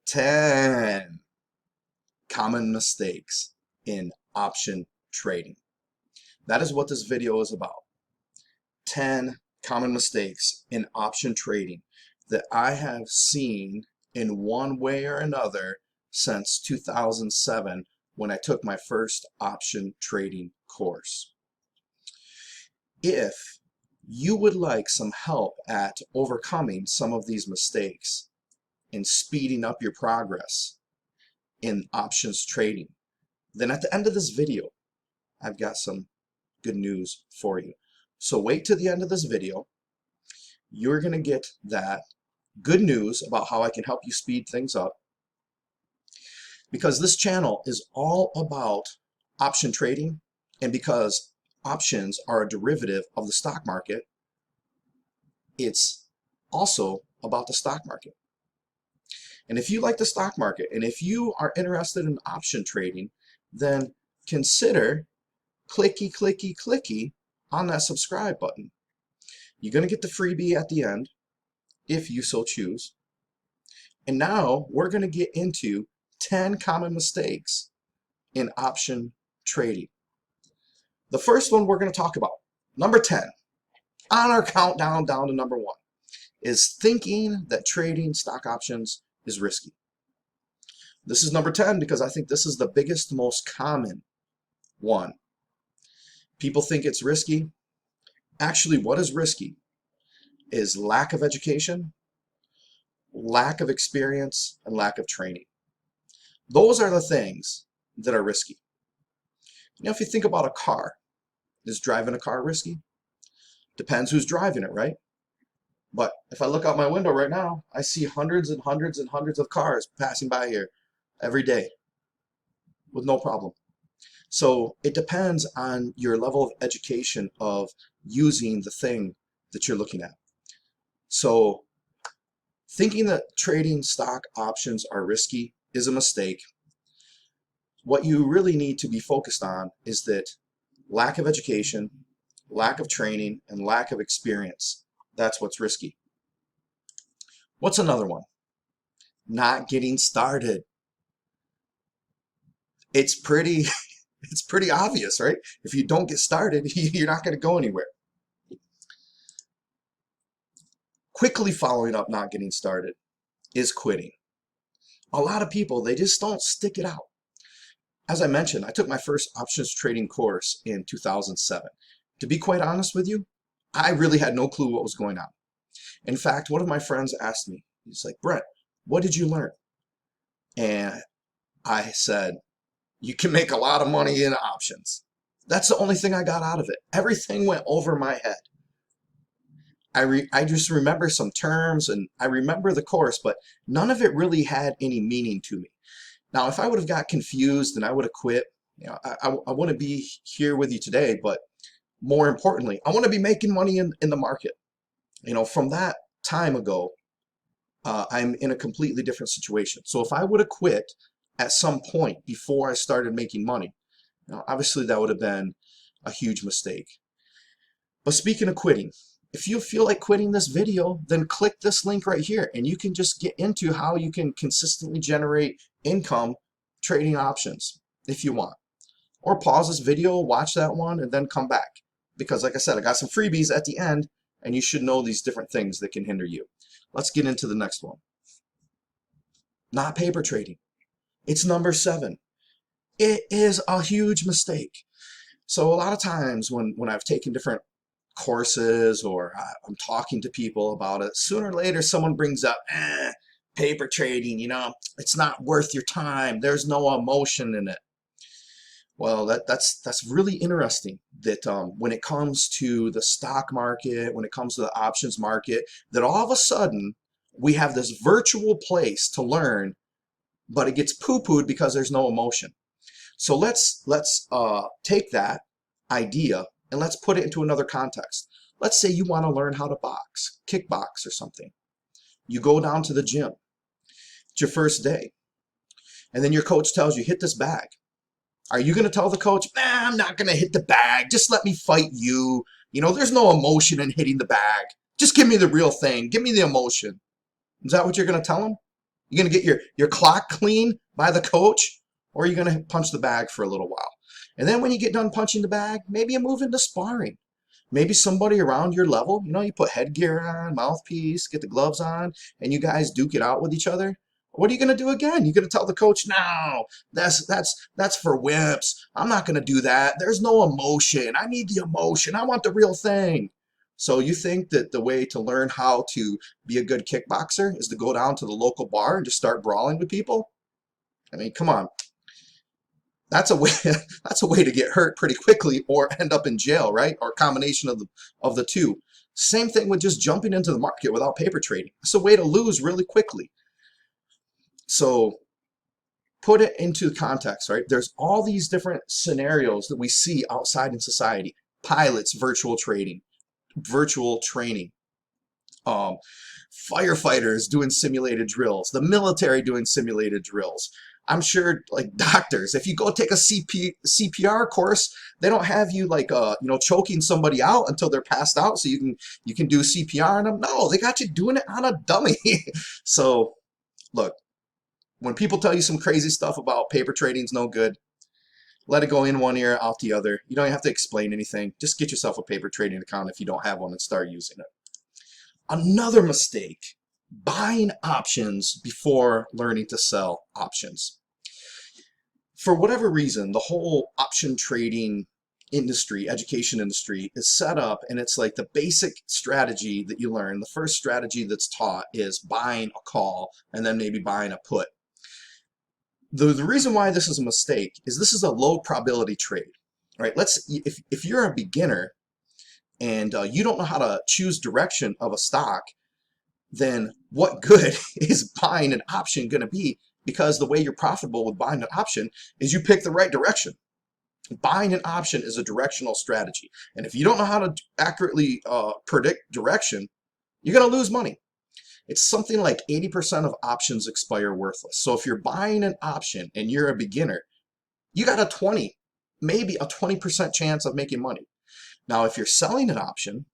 10 common mistakes in option trading. That is what this video is about. 10 common mistakes in option trading that I have seen in one way or another since 2007 when I took my first option trading course. If you would like some help at overcoming some of these mistakes and speeding up your progress in options trading, then at the end of this video, I've got some good news for you. So wait to the end of this video. You're going to get that good news about how I can help you speed things up, because this channel is all about option trading, and because options are a derivative of the stock market, it's also about the stock market. And if you like the stock market, and if you are interested in option trading, then consider clicky on that subscribe button. You're going to get the freebie at the end if you so choose. And now we're going to get into 10 common mistakes in option trading. The first one we're going to talk about, number 10, on our countdown down to number 1, is thinking that trading stock options is risky. This is number 10 because I think this is the biggest, most common one. People think it's risky. Actually, what is risky is lack of education, lack of experience, and lack of training. Those are the things that are risky. You know, if you think about a car, is driving a car risky? Depends who's driving it, right? But if I look out my window right now, I see hundreds and hundreds and hundreds of cars passing by here every day with no problem. So it depends on your level of education of using the thing that you're looking at. So thinking that trading stock options are risky is a mistake. What you really need to be focused on is that lack of education, lack of training, and lack of experience. That's what's risky. What's another one? Not getting started. It's pretty obvious, right? If you don't get started, you're not going to go anywhere. Quickly following up not getting started is quitting. A lot of people, they just don't stick it out. As I mentioned, I took my first options trading course in 2007. To be quite honest with you, I really had no clue what was going on. In fact, one of my friends asked me, he's like, "Brent, what did you learn?" And I said, "You can make a lot of money in options." That's the only thing I got out of it. Everything went over my head. I just remember some terms and I remember the course, but none of it really had any meaning to me. Now, if I would have got confused and I would have quit, you know, I wouldn't be here with you today, but more importantly, I want to be making money in the market. You know, from that time ago, I'm in a completely different situation. So if I would have quit at some point before I started making money, you know, obviously that would have been a huge mistake. But speaking of quitting, if you feel like quitting this video, then click this link right here and you can just get into how you can consistently generate income trading options if you want. Or pause this video, watch that one, and then come back. Because like I said, I got some freebies at the end and you should know these different things that can hinder you. Let's get into the next one. Not paper trading. It's number 7. It is a huge mistake. So a lot of times when I've taken different courses or I'm talking to people about it, sooner or later someone brings up, paper trading, you know, it's not worth your time. There's no emotion in it. Well, that's really interesting that when it comes to the stock market, when it comes to the options market, that all of a sudden we have this virtual place to learn, but it gets poo-pooed because there's no emotion. So let's take that idea and let's put it into another context. Let's say you want to learn how to box, kickbox or something. You go down to the gym. It's your first day. And then your coach tells you, hit this bag. Are you going to tell the coach, "Nah, I'm not going to hit the bag. Just let me fight you. You know, there's no emotion in hitting the bag. Just give me the real thing. Give me the emotion." Is that what you're going to tell him? You gonna get your clock clean by the coach, or are you gonna punch the bag for a little while? And then when you get done punching the bag, maybe you move into sparring. Maybe somebody around your level, you put headgear on, mouthpiece, get the gloves on, and you guys duke it out with each other. What are you going to do again? You're going to tell the coach, no, that's for wimps. I'm not going to do that. There's no emotion. I need the emotion. I want the real thing. So you think that the way to learn how to be a good kickboxer is to go down to the local bar and just start brawling with people? I mean, come on. That's a way that's a way to get hurt pretty quickly or end up in jail, right? Or a combination of the two. Same thing with just jumping into the market without paper trading. It's a way to lose really quickly. So put it into context, right? There's all these different scenarios that we see outside in society. Pilots, virtual trading, virtual training. Firefighters doing simulated drills, the military doing simulated drills. I'm sure like doctors, if you go take a CPR course, they don't have you like choking somebody out until they're passed out so you can do CPR on them. No, they got you doing it on a dummy. So look, when people tell you some crazy stuff about paper trading's no good, let it go in one ear, out the other. You don't have to explain anything. Just get yourself a paper trading account if you don't have one and start using it. Another mistake, buying options before learning to sell options. For whatever reason, the whole option trading industry, education industry, is set up, and it's like the basic strategy that you learn. The first strategy that's taught is buying a call and then maybe buying a put. The reason why this is a mistake is this is a low probability trade, right? If you're a beginner and you don't know how to choose direction of a stock, then what good is buying an option going to be? Because the way you're profitable with buying an option is you pick the right direction. Buying an option is a directional strategy. And if you don't know how to accurately predict direction, you're going to lose money. It's something like 80% of options expire worthless. So if you're buying an option and you're a beginner, you got maybe a 20% chance of making money. Now, if you're selling an option,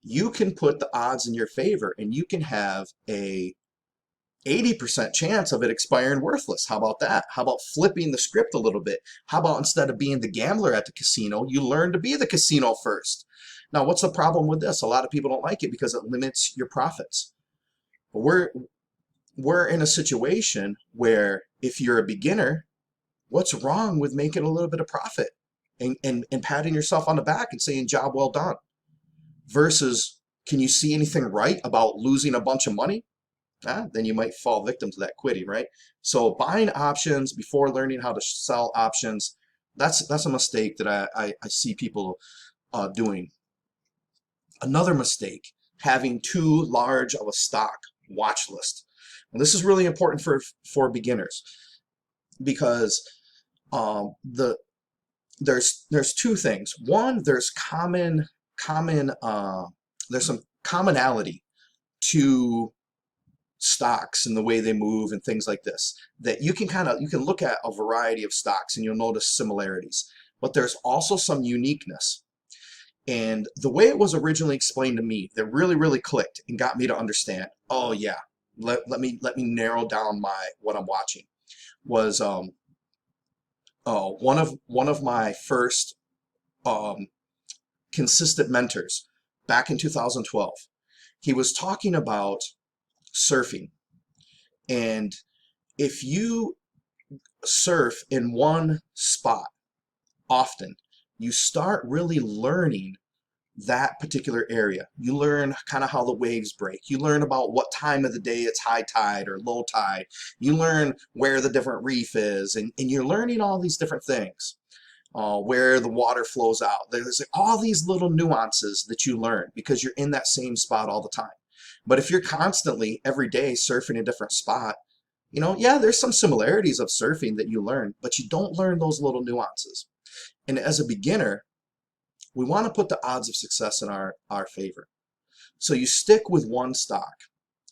you can put the odds in your favor and you can have a 80% chance of it expiring worthless. How about that? How about flipping the script a little bit? How about instead of being the gambler at the casino, you learn to be the casino first? Now, what's the problem with this? A lot of people don't like it because it limits your profits. But we're in a situation where if you're a beginner, what's wrong with making a little bit of profit and patting yourself on the back and saying, job well done? Versus, can you see anything right about losing a bunch of money? Then you might fall victim to that quitting, right? So buying options before learning how to sell options, that's a mistake that I see people doing. Another mistake, having too large of a stock watch list. And this is really important for beginners because there's two things. One, there's there's some commonality to stocks and the way they move and things like this, that you can look at a variety of stocks and you'll notice similarities, but there's also some uniqueness. And the way it was originally explained to me that really clicked and got me to understand, oh yeah, let me narrow down what I'm watching, was one of my first consistent mentors back in 2012. He was talking about surfing, and if you surf in one spot often, you start really learning that particular area. You learn kind of how the waves break. You learn about what time of the day it's high tide or low tide. You learn where the different reef is, and you're learning all these different things, where the water flows out. There's all these little nuances that you learn because you're in that same spot all the time. But if you're constantly every day surfing a different spot, yeah, there's some similarities of surfing that you learn, but you don't learn those little nuances. And as a beginner, we want to put the odds of success in our favor. So you stick with one stock,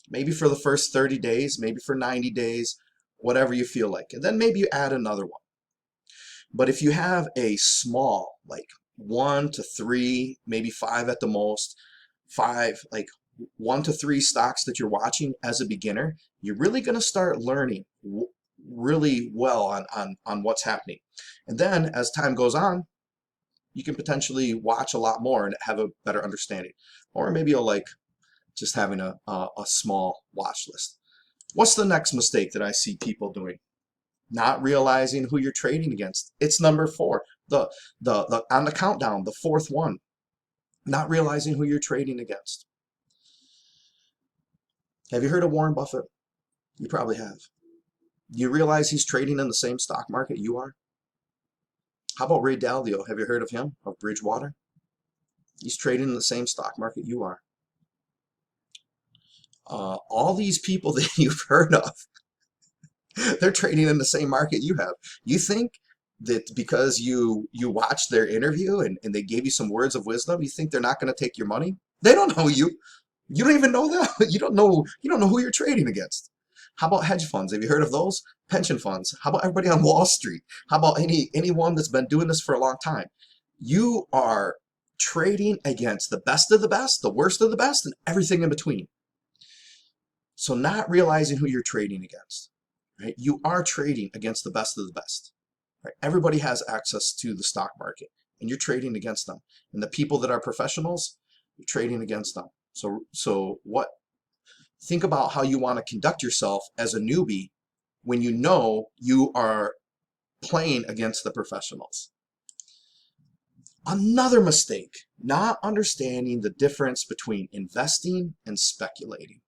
maybe for the first 30 days, maybe for 90 days, whatever you feel like. And then maybe you add another one. But if you have a small, like 1 to 3, maybe 5 at the most, 5, like 1 to 3 stocks that you're watching as a beginner, you're really going to start learning really well on what's happening. And then as time goes on, you can potentially watch a lot more and have a better understanding. Or maybe you'll like just having a small watch list. What's the next mistake that I see people doing? Not realizing who you're trading against. It's number 4. The on the countdown, the 4th one. Not realizing who you're trading against. Have you heard of Warren Buffett? You probably have. Do you realize he's trading in the same stock market you are? How about Ray Dalio? Have you heard of him, of Bridgewater? He's trading in the same stock market you are. All these people that you've heard of, they're trading in the same market you have. You think that because you watched their interview and they gave you some words of wisdom, you think they're not going to take your money? They don't know you. You don't even know them. You don't know who you're trading against. How about hedge funds? Have you heard of those? Pension funds. How about everybody on Wall Street? How about anyone that's been doing this for a long time? You are trading against the best of the best, the worst of the best, and everything in between. So not realizing who you're trading against, right? You are trading against the best of the best, right? Everybody has access to the stock market, and you're trading against them. And the people that are professionals, you're trading against them. So what? Think about how you want to conduct yourself as a newbie when you know you are playing against the professionals. Another mistake, not understanding the difference between investing and speculating.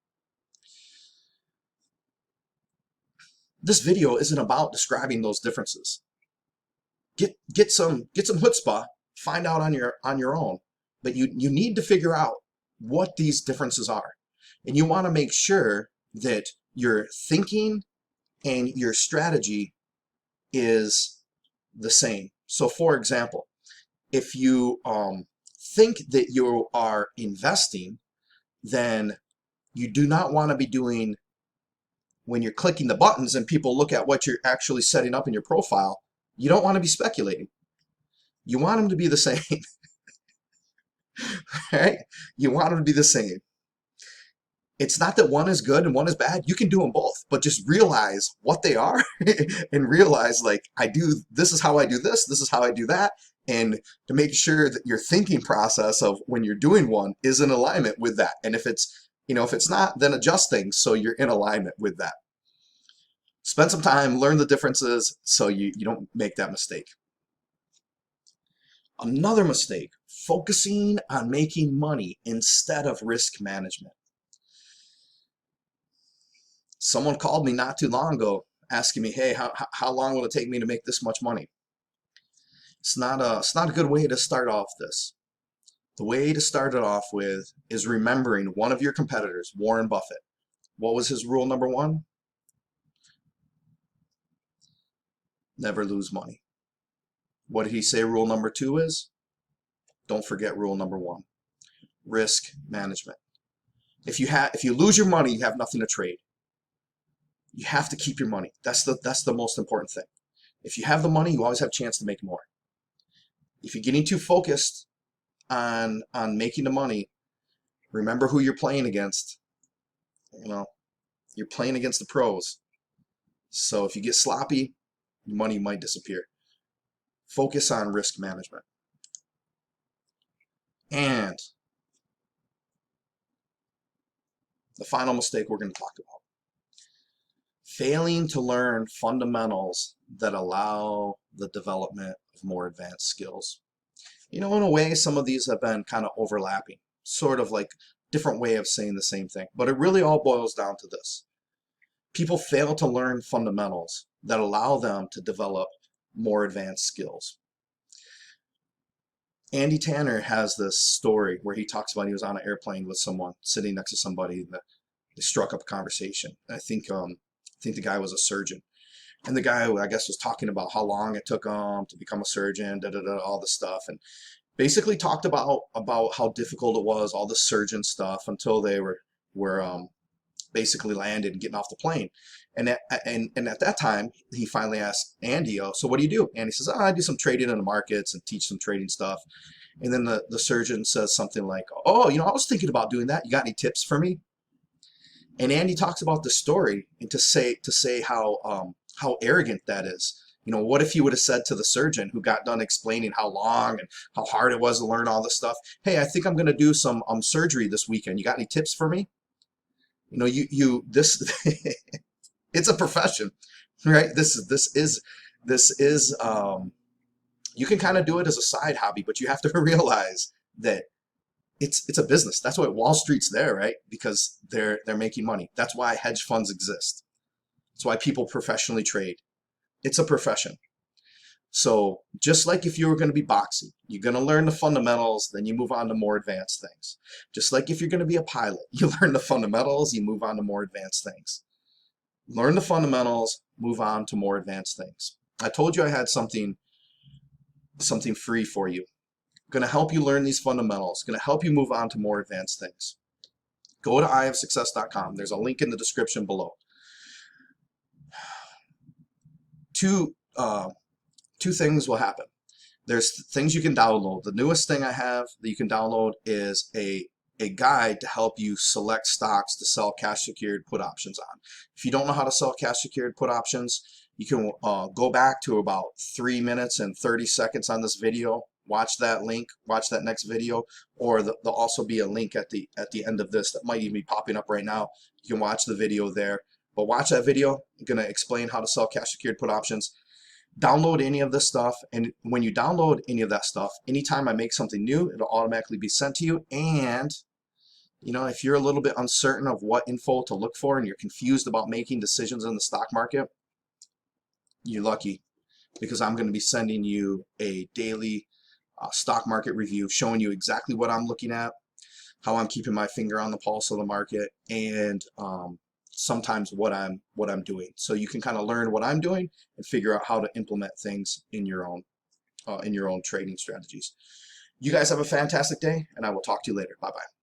This video isn't about describing those differences. Get some chutzpah, find out on your own, but you need to figure out what these differences are. And you want to make sure that your thinking and your strategy is the same. So for example, if you think that you are investing, then you do not want to be doing, when you're clicking the buttons and people look at what you're actually setting up in your profile, you don't want to be speculating. You want them to be the same. Right? You want them to be the same. It's not that one is good and one is bad. You can do them both, but just realize what they are and realize, like, this is how I do this, this is how I do that, and to make sure that your thinking process of when you're doing one is in alignment with that. And if it's not, then adjust things so you're in alignment with that. Spend some time, learn the differences so you don't make that mistake. Another mistake, focusing on making money instead of risk management. Someone called me not too long ago asking me, hey, how long will it take me to make this much money? It's not a good way to start off this. The way to start it off with is remembering one of your competitors, Warren Buffett. What was his rule number 1? Never lose money. What did he say rule number 2 is? Don't forget rule number 1. Risk management. If you lose your money, you have nothing to trade. You have to keep your money. That's the most important thing. If you have the money, you always have a chance to make more. If you're getting too focused on making the money, remember who you're playing against. You're playing against the pros. So if you get sloppy, your money might disappear. Focus on risk management. And the final mistake we're going to talk about: failing to learn fundamentals that allow the development of more advanced skills. In a way, some of these have been kind of overlapping, sort of like different way of saying the same thing, but it really all boils down to this. People fail to learn fundamentals that allow them to develop more advanced skills. Andy Tanner has this story where he talks about he was on an airplane with someone, sitting next to somebody, and they struck up a conversation. I think the guy was a surgeon. And the guy, I guess, was talking about how long it took him to become a surgeon, all this stuff, and basically talked about how difficult it was, all the surgeon stuff, until they were basically landed and getting off the plane. And at that time, he finally asked Andy, so what do you do? Andy says, I do some trading in the markets and teach some trading stuff. And then the surgeon says something like, I was thinking about doing that. You got any tips for me? And Andy talks about the story and to say how arrogant that is. You know, what if he would have said to the surgeon who got done explaining how long and how hard it was to learn all this stuff, "Hey, I think I'm going to do some surgery this weekend. You got any tips for me?" You know, you this it's a profession, right? This is you can kind of do it as a side hobby, but you have to realize that it's a business. That's why Wall Street's there, right? Because they're making money. That's why hedge funds exist. That's why people professionally trade. It's a profession. So just like if you were going to be boxing, you're going to learn the fundamentals, then you move on to more advanced things. Just like if you're going to be a pilot, you learn the fundamentals, you move on to more advanced things. Learn the fundamentals, move on to more advanced things. I told you I had something free for you. Going to help you learn these fundamentals, going to help you move on to more advanced things. Go to eyeofsuccess.com. There's a link in the description below. Two things will happen. There's things you can download. The newest thing I have that you can download is a guide to help you select stocks to sell cash secured put options on. If you don't know how to sell cash secured put options, you can go back to about 3 minutes and 30 seconds on this video. Watch that link, watch that next video, or there'll also be a link at the end of this that might even be popping up right now. You can watch the video there. But watch that video. I'm going to explain how to sell cash secured put options. Download any of this stuff, and when you download any of that stuff, anytime I make something new, it'll automatically be sent to you. And you know, if you're a little bit uncertain of what info to look for and you're confused about making decisions in the stock market, you're lucky, because I'm going to be sending you a daily stock market review showing you exactly what I'm looking at, how I'm keeping my finger on the pulse of the market, and sometimes what I'm doing. So you can kind of learn what I'm doing and figure out how to implement things in your own trading strategies. You guys have a fantastic day, and I will talk to you later. Bye-bye.